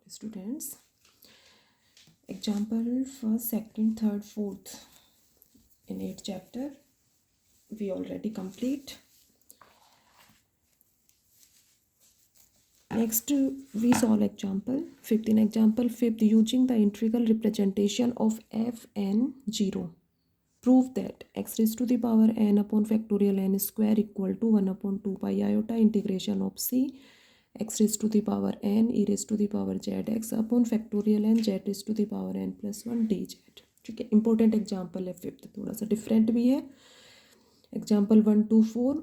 Students, example first, second, third, fourth in 8th chapter we already complete. Next we solve example 15. Example 5th, using the integral representation of fn0, prove that x raised to the power n upon factorial n square equal to 1 upon 2 pi iota integration of c x raised to the power n e raised to the power zx upon factorial n z raised to the power n plus 1 dz. ठीक है, important example है fifth, थोड़ा सा different भी है. Example 1 to 4,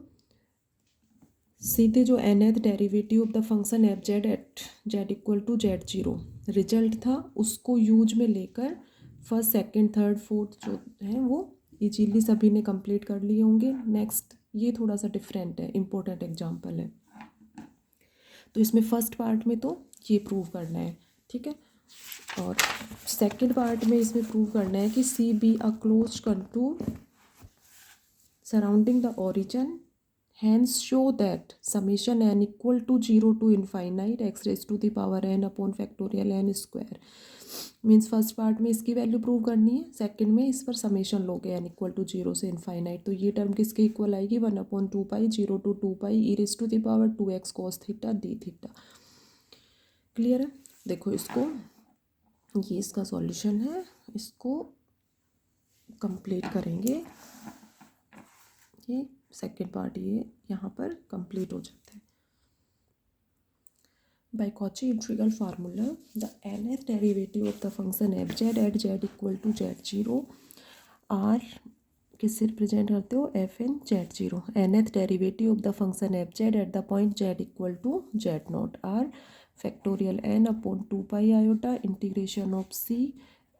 सीधे जो nth derivative of the function F Z at Z equal to Z zero result था उसको यूज में लेकर फर्स्ट सेकंड थर्ड फोर्थ जो है वो इजीली सभी ने कंप्लीट कर लिए होंगे. नेक्स्ट ये थोड़ा सा डिफरेंट है, इंपॉर्टेंट एग्जाम्पल है. तो इसमें फर्स्ट पार्ट में तो ये प्रूव करना है, ठीक है. और सेकंड पार्ट में इसमें प्रूव करना है कि C be a closed contour surrounding the origin, hence show that summation n equal to 0 to infinite x raised to the power n upon factorial n square. Means first part में इसकी value prove करनी है, second में इस पर summation लोगे n equal to 0 से infinite. तो ये टर्म किसके इक्वल आएगी, 1 upon 2 pi 0 to 2 pi E raise to the power 2x cos theta D theta. Clear है. देखो इसको, ये इसका सॉल्यूशन है, इसको कंप्लीट करेंगे. ये सेकेंड पार्ट ये यहाँ पर कंप्लीट हो जाता है. By Cauchy integral formula the nth derivative of the function F Z at Z equal to Z zero are किससे रिप्रेजेंट करते हो, F N Z zero. nth derivative of the function F Z at the point Z equal to Z naught are factorial n upon 2 pi iota integration of C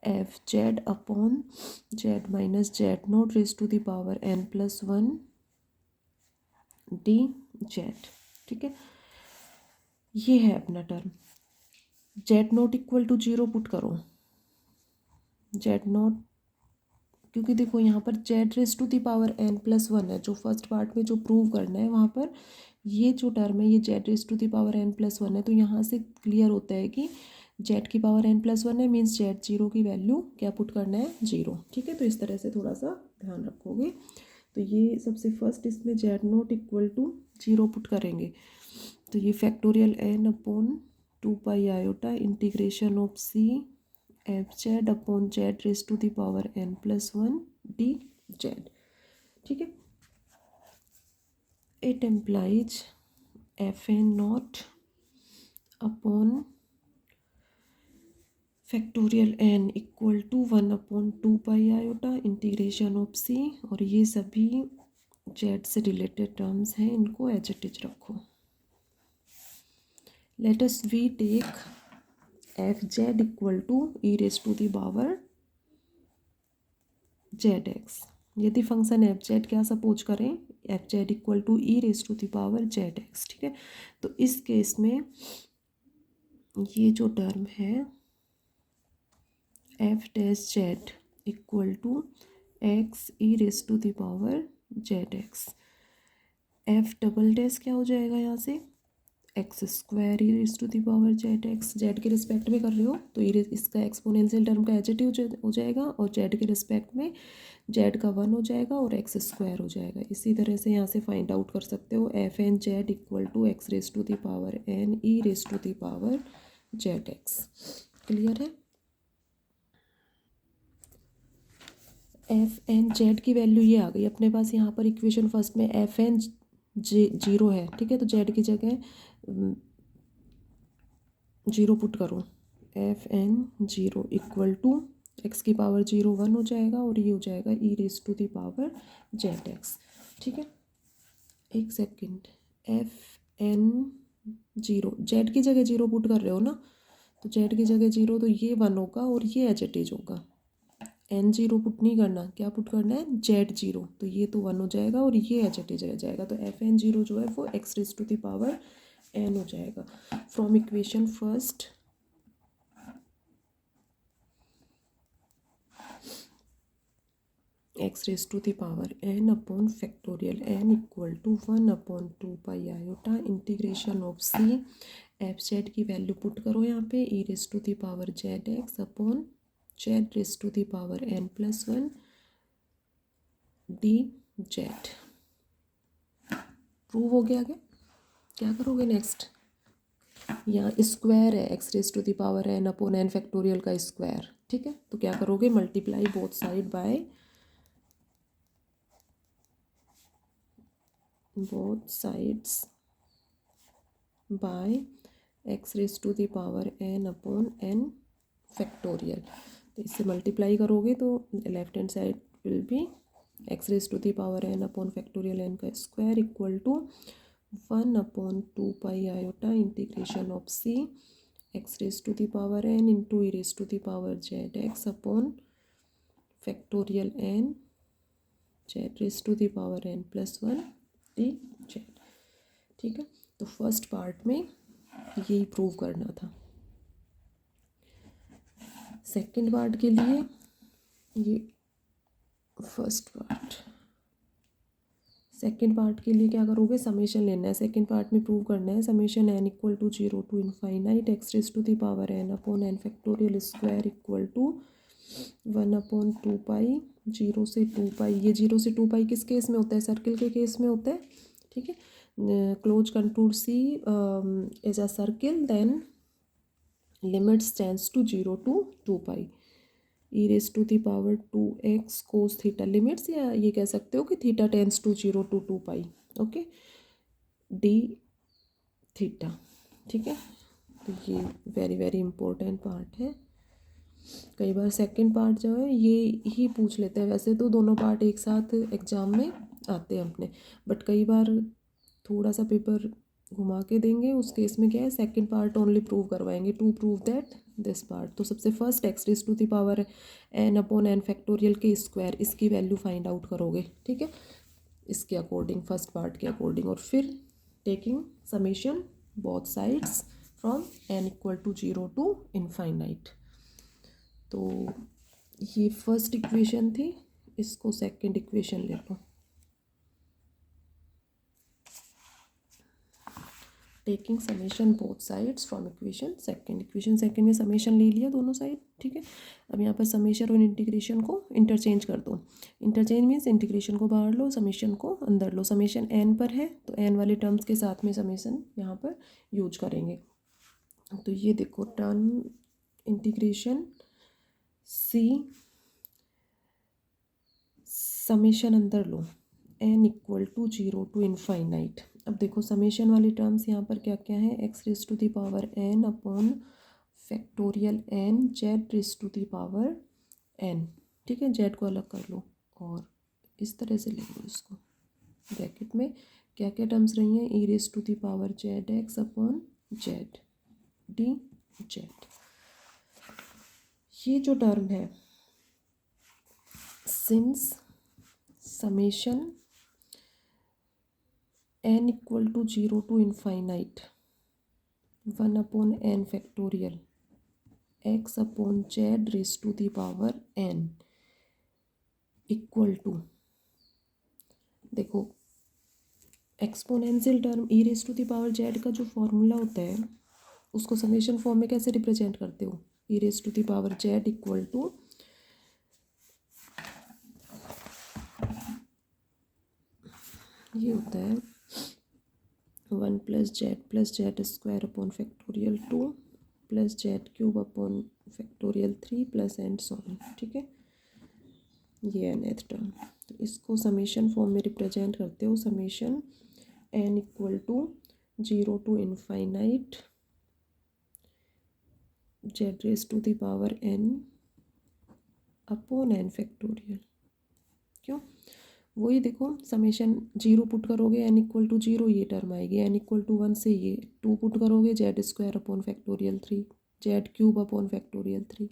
F Z upon Z minus Z naught raise to the power n plus 1 D Z. ठीक है, ये है अपना term. Z not equal to 0 put करो, Z naught, क्योंकि देखो यहाँ पर Z raise to the power n plus 1 है, जो फर्स्ट पार्ट में जो प्रूव करना है वहाँ पर ये जो टर्म है ये Z raise to the power n plus 1 है. तो यहाँ से क्लियर होता है कि जेड की पावर n प्लस 1 है, मीन्स जेड जीरो की वैल्यू क्या पुट करना है, 0. ठीक है, तो इस तरह से थोड़ा सा ध्यान रखोगे. तो ये सबसे फर्स्ट इसमें Z not equal to 0 put करेंगे. तो ये factorial n upon 2 pi iota integration of C F Z upon Z raise to the power n plus 1 D Z. ठीक है, it implies F N naught upon factorial n equal to 1 upon 2 pi iota integration of C, और ये सभी Z से related terms हैं, इनको as it is रखो. Let us we take F Z equal to E raise to the power Z X. यदि function F Z क्या suppose करें, F Z equal to E raise to the power Z X. ठीक है, तो इस case में ये जो टर्म है F dash Z equal to X E raise to the power Z X. F double dash क्या हो जाएगा यहाँ से, X square E raise to the power Z X. Z के रिस्पेक्ट में कर रहे हो तो इसका एक्सपोनेंशियल टर्म का एडजेटिव हो जाएगा, और जेड के रिस्पेक्ट में जेड का 1 हो जाएगा और एक्स स्क्वायर हो जाएगा. इसी तरह से यहाँ से फाइंड आउट कर सकते हो F N Z equal to X raise to the power N E raise to the power Z X. Clear है. एफ एन जेड की वैल्यू ये आ गई अपने पास. यहाँ पर इक्वेशन फर्स्ट में एफ एन जीरो है. ठीक है, तो जेड की जगह 0 पुट करो. F N zero equal to X की पावर 0 1 हो जाएगा, और ये हो जाएगा E raise to the power Z X. ठीक है, एक second. F N zero, Z की जगह 0 पुट कर रहे हो ना, तो जेड की जगह 0, तो ये 1 होगा और ये एज इट इज होगा. एन 0 पुट नहीं करना, क्या पुट करना है, जेड 0, तो ये तो 1 हो जाएगा और ये एच एट रह जाएगा. तो एफ एन 0 जो है वो X raise to the power N हो जाएगा. From equation first X raise to the power N upon factorial N equal to 1 upon 2 pi iota integration of C F Z की value put करो यहाँ पे, E raise to the power Z X upon Z raise to the power N plus one D Z. Prove हो गया क्या करोगे next, यहाँ square है X raise to the power N upon N factorial का स्क्वायर, ठीक है। तो क्या करोगे, multiply both side by both sides by x raise to the power n upon n factorial. तो इससे मल्टीप्लाई करोगे तो left hand side will be x raise to the power n upon factorial n का square equal to 1 upon 2 pi iota integration of c x raise to the power n into E raise to the power Z X upon factorial n Z raise to the power n plus one D Z, ठीक है। तो first part में यही prove करना था। Second part के लिए ये फर्स्ट पार्ट, सेकंड पार्ट के लिए क्या करोगे, समेशन लेना है। सेकंड पार्ट में प्रूव करना है summation N equal to 0 to infinite X raise to the power N upon N factorial square equal to 1 upon 2 pi 0 से 2 पाई। ये 0 से 2 पाई किस केस में होता है, सर्किल के केस में होता है, ठीक है। Close contour C is a circle then limits tends to 0 to 2 pi E raise to the power 2x cos theta limits, या ये कह सकते हो कि theta tends to 0 to 2 pi, okay, D theta, ठीक है। तो ये वेरी वेरी इंपॉर्टेंट पार्ट है। कई बार सेकंड पार्ट जो है ये ही पूछ लेते हैं, वैसे तो दोनों पार्ट एक साथ एग्जाम में आते हैं अपने, बट कई बार थोड़ा सा पेपर घुमा के देंगे, उस केस में क्या है सेकंड पार्ट ओनली प्रूव करवाएंगे to prove that this part. तो सबसे first X raise to the power N upon N factorial के स्क्वायर, इसकी वैल्यू फाइंड आउट करोगे, ठीक है, इसके अकॉर्डिंग, फर्स्ट पार्ट के अकॉर्डिंग, और फिर taking summation both sides from N equal to 0 to infinite. तो ये फर्स्ट इक्वेशन थी, इसको सेकंड इक्वेशन ले लो। Taking summation both sides from equation second में समेशन ले लिया दोनों साइड, ठीक है। अब यहाँ पर समेशन और इंटीग्रेशन को इंटरचेंज कर दो। इंटरचेंज मीन्स इंटीग्रेशन को बाहर लो, समेशन को अंदर लो। समेशन एन पर है तो एन वाले टर्म्स के साथ में समेशन यहाँ पर यूज करेंगे। तो ये देखो टर्म इंटीग्रेशन सी समेशन अंदर लो N equal to 0 to infinite. अब देखो समेशन वाले टर्म्स यहाँ पर क्या क्या है, X raise to the power N upon factorial N Z raise to the power N, ठीक है। जेड को अलग कर लो और इस तरह से ले लो इसको, ब्रैकेट में क्या क्या टर्म्स रही हैं, E raise to the power Z X upon Z D Z. ये जो टर्म है since summation n equal to 0 to infinite 1 upon n factorial x upon Z raise to the power n equal to, देखो exponential term E raise to the power Z का जो formula होता है उसको summation form में कैसे represent करते हो, E raise to the power Z equal to ये होता है 1 plus Z square upon factorial 2 plus Z cube upon factorial 3 plus and so on, ठीक है। ये है नेक्स्ट टर्म। तो इसको समेशन फॉर्म में रिप्रेजेंट करते हो, summation N equal to 0 to infinite Z raise to the power N upon N factorial. क्यों, वही देखो समेशन 0 पुट करोगे एन इक्वल टू 0 ये टर्म आएगी, एन इक्वल टू 1 से ये 2 पुट करोगे Z square upon factorial 3 Z cube upon factorial 3,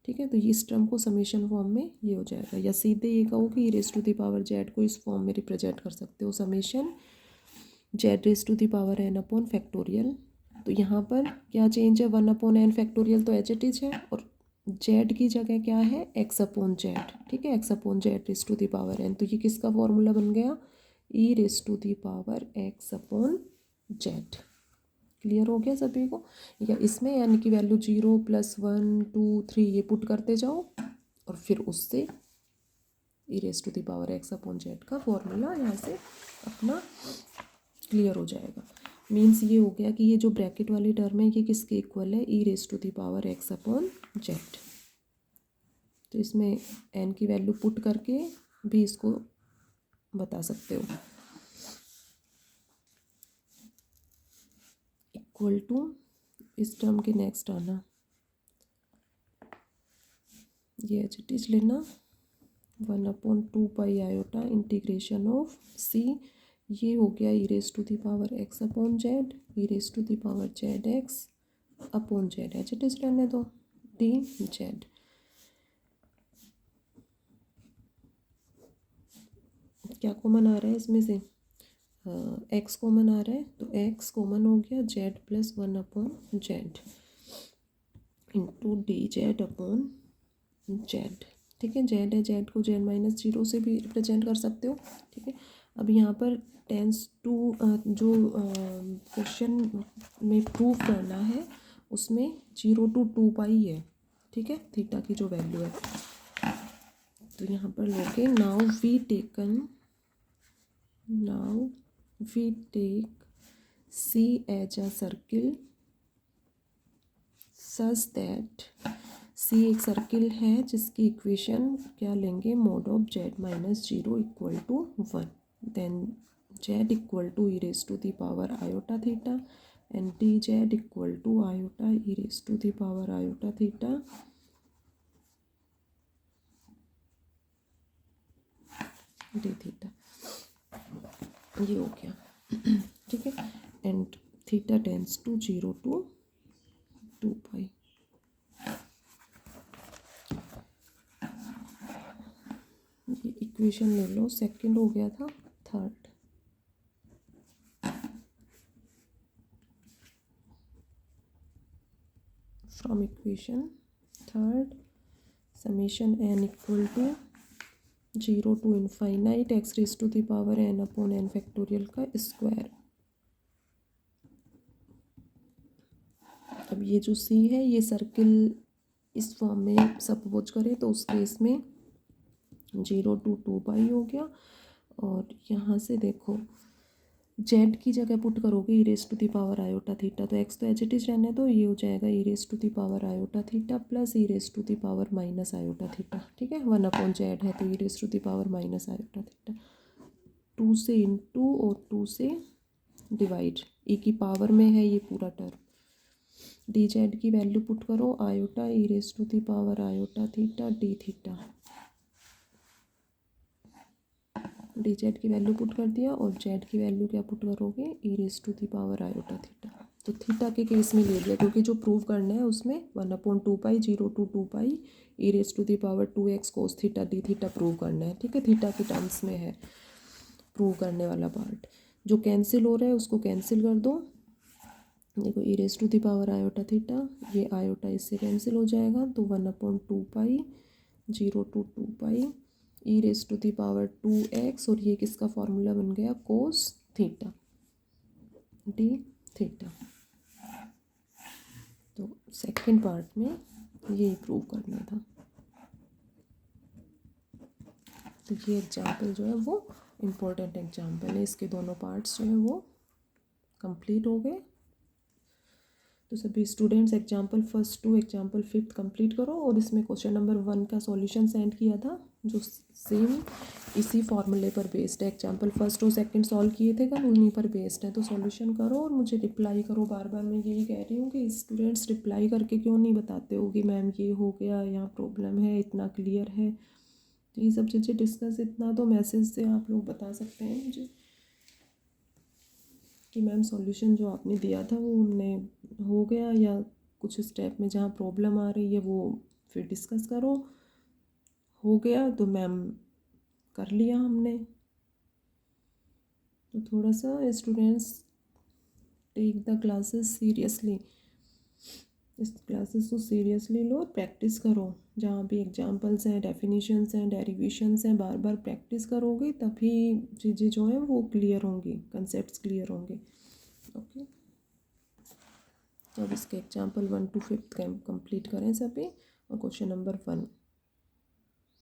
ठीक है। तो इस टर्म को समेशन फॉर्म में ये हो जाएगा, या सीधे ये कहो कि raise to the power Z को इस फॉर्म में रिप्रेजेंट कर सकते हो, summation Z raise to the power N upon factorial. तो यहाँ पर क्या चेंज है, 1 अपॉन एन फैक्टोरियल तो एच इट इज है, और जेड की जगह क्या है एक्स अपॉन जेड, ठीक है, X upon Z raise to the power N. तो ये किसका फॉर्मूला बन गया, E raise to the power X upon Z, clear हो गया सभी को? या इसमें यानी कि वैल्यू 0 + 1 2 3 ये पुट करते जाओ और फिर उससे e⁻x/z का फॉर्मूला यहाँ से अपना क्लियर हो जाएगा। मीन्स ये हो गया कि ये जो ब्रैकेट वाली टर्म है ये किसके इक्वल है? e⁻x/z। तो इसमें n की वैल्यू पुट करके भी इसको बता सकते हो। इक्वल टू इस टर्म के नेक्स्ट आना, ये एच इट इज लेना 1/2 पाई आयोटा इंटीग्रेशन ऑफ c, ये हो गया e⁻x/z e⁻zx/z, H it is रहने दो dz। क्या कॉमन आ रहा है इसमें से? x कॉमन आ रहा है, तो x कॉमन हो गया z + 1/z इंटू dz/z। ठीक है, z है, z को z-0 से भी रिप्रेजेंट कर सकते हो। ठीक है, अब यहाँ पर टेंस टू जो क्वेश्चन में प्रूव करना है उसमें 0 to 2 पाई है। ठीक है, थीटा की जो वैल्यू है, तो यहाँ पर लोगे now we take C as a circle such that C एक सर्किल है जिसकी इक्वेशन क्या लेंगे? mod of z-0 = 1, then z = e⁻iθ and dz = iota e⁻iθ d theta. ये हो गया। ठीक है, and theta tends to 0 to 2 पाई। ये इक्वेशन ले लो, सेकंड हो गया था, third from equation third summation n = 0 to ∞ x⁻n/n factorial का स्क्वायर। अब ये जो C है ये सर्किल इस फॉर्म में सपोज करें तो उस केस में 0 to 2 पाई हो गया, और यहाँ से देखो z की जगह पुट करोगे e⁻iθ, तो x तो एच इट इज रहने दो, ये हो जाएगा e⁻iθ प्लस e⁻−iθ। ठीक है, 1/z है तो e⁻−iθ 2 से इंटू और 2 से डिवाइड, e की पावर में है ये पूरा टर्म। dz की वैल्यू पुट करो iota e⁻iθ d theta, dz की वैल्यू पुट कर दिया और z की वैल्यू क्या पुट करोगे? e⁻iθ। तो थीटा के केस में ले लिया क्योंकि जो प्रूव करना है उसमें 1/2 पाई 0 to 2 pi e⁻2x cos theta d theta prove करना है। ठीक है, थीटा के टर्म्स में है प्रूव करने वाला पार्ट। जो कैंसिल हो रहा है उसको कैंसिल कर दो। देखो e⁻iθ, ये आयोटा इससे कैंसिल हो जाएगा, तो 1/2 पाई 0 to 2 पाई e⁻2x, और ये किसका फॉर्मूला बन गया? Cos theta D theta. तो सेकंड पार्ट में ये प्रूव करना था। तो ये एग्जाम्पल जो है वो इम्पोर्टेंट एग्जाम्पल है, इसके दोनों पार्ट्स जो है वो कंप्लीट हो गए। तो सभी students example first to example fifth complete करो, और इसमें क्वेश्चन नंबर 1 का सॉल्यूशन सेंड किया था जो सेम इसी फॉर्मूले पर बेस्ड है। एग्जाम्पल फर्स्ट और सेकंड सॉल्व किए थे कल, उन्हीं पर बेस्ड है। तो सॉल्यूशन करो और मुझे रिप्लाई करो। बार बार मैं यही कह रही हूँ कि स्टूडेंट्स रिप्लाई करके क्यों नहीं बताते हो कि मैम ये हो गया, यहाँ प्रॉब्लम है, इतना क्लियर है। तो ये सब चीज़ें डिस्कस इतना तो मैसेज से आप लोग बता सकते हैं मुझे कि मैम सॉल्यूशन जो आपने दिया था वो हमने हो गया, या कुछ स्टेप में जहाँ प्रॉब्लम आ रही है वो फिर डिस्कस करो। हो गया तो मैम कर लिया हमने। तो थोड़ा सा students take the classes seriously, इस क्लासेस को सीरियसली लो, प्रैक्टिस करो। जहाँ भी एग्जांपल्स हैं, डेफिनेशंस हैं, डेरिवेशंस हैं, बार बार प्रैक्टिस करोगे तभी चीज़ें जो हैं वो क्लियर होंगी, कंसेप्ट्स क्लियर होंगे। ओके। अब इसके एग्जाम्पल 1 to 5th कंप्लीट करें सभी और क्वेश्चन नंबर 1